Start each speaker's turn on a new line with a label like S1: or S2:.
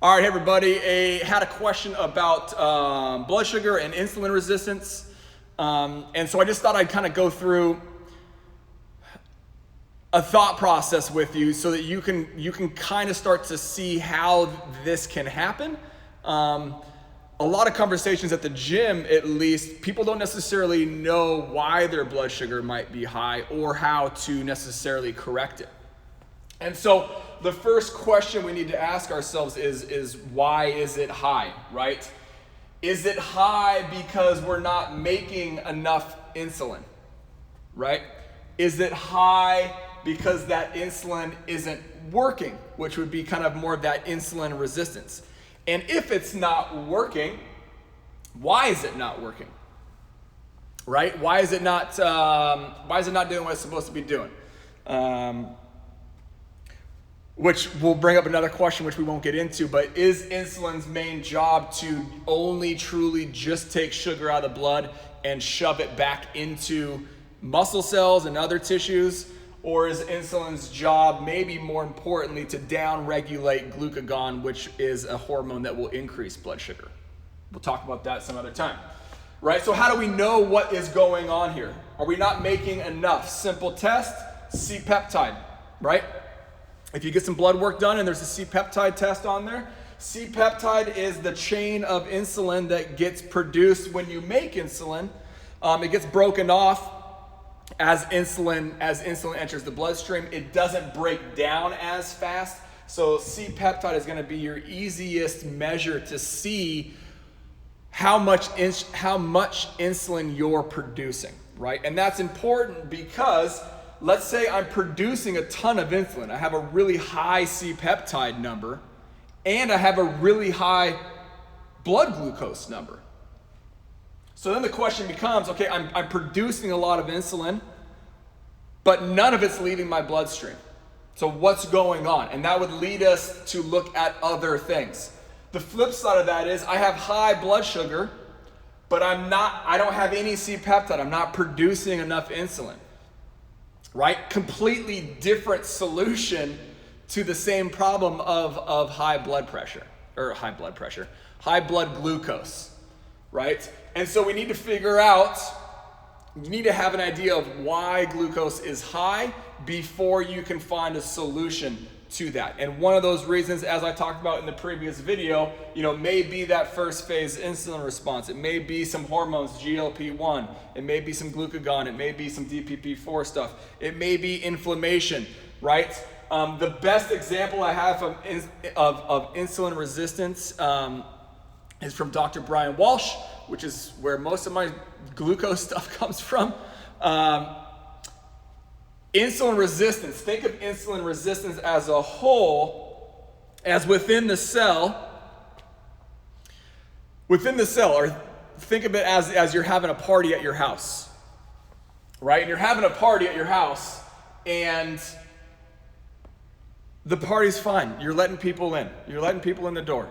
S1: All right, hey everybody. Had a question about blood sugar and insulin resistance. And so I just thought I'd kind of go through a thought process with you so that you can kind of start to see how this can happen. A lot of conversations at the gym, at least, people don't necessarily know why their blood sugar might be high or how to necessarily correct it. And so the first question we need to ask ourselves is why is it high, right? Is it high because we're not making enough insulin, right? Is it high because that insulin isn't working, which would be kind of more of that insulin resistance? And if it's not working, why is it not working, right? Why is it not doing what it's supposed to be doing? Which will bring up another question which we won't get into, but is insulin's main job to only truly just take sugar out of the blood and shove it back into muscle cells and other tissues? Or is insulin's job, maybe more importantly, to down-regulate glucagon, which is a hormone that will increase blood sugar? We'll talk about that some other time, right? So how do we know what is going on here? Are we not making enough? Simple test, C-peptide, right? If you get some blood work done and there's a C-peptide test on there, C-peptide is the chain of insulin that gets produced when you make insulin. It gets broken off as insulin enters the bloodstream. It doesn't break down as fast. So C-peptide is going to be your easiest measure to see how much insulin you're producing, right? And that's important because let's say I'm producing a ton of insulin. I have a really high C-peptide number and I have a really high blood glucose number. So then the question becomes, okay, I'm producing a lot of insulin, but none of it's leaving my bloodstream. So what's going on? And that would lead us to look at other things. The flip side of that is I have high blood sugar, but I don't have any C-peptide. I'm not producing enough insulin. Right? Completely different solution to the same problem of high blood glucose, right? And so we need to have an idea of why glucose is high before you can find a solution to that. And one of those reasons, as I talked about in the previous video, may be that first phase insulin response. It may be some hormones, GLP-1. It may be some glucagon. It may be some DPP-4 stuff. It may be inflammation, right? The best example I have of insulin resistance is from Dr. Brian Walsh, which is where most of my glucose stuff comes from. Insulin resistance. Think of insulin resistance as a whole, as within the cell, or think of it as you're having a party at your house, right? And you're having a party at your house, and the party's fine. You're letting people in. You're letting people in the door.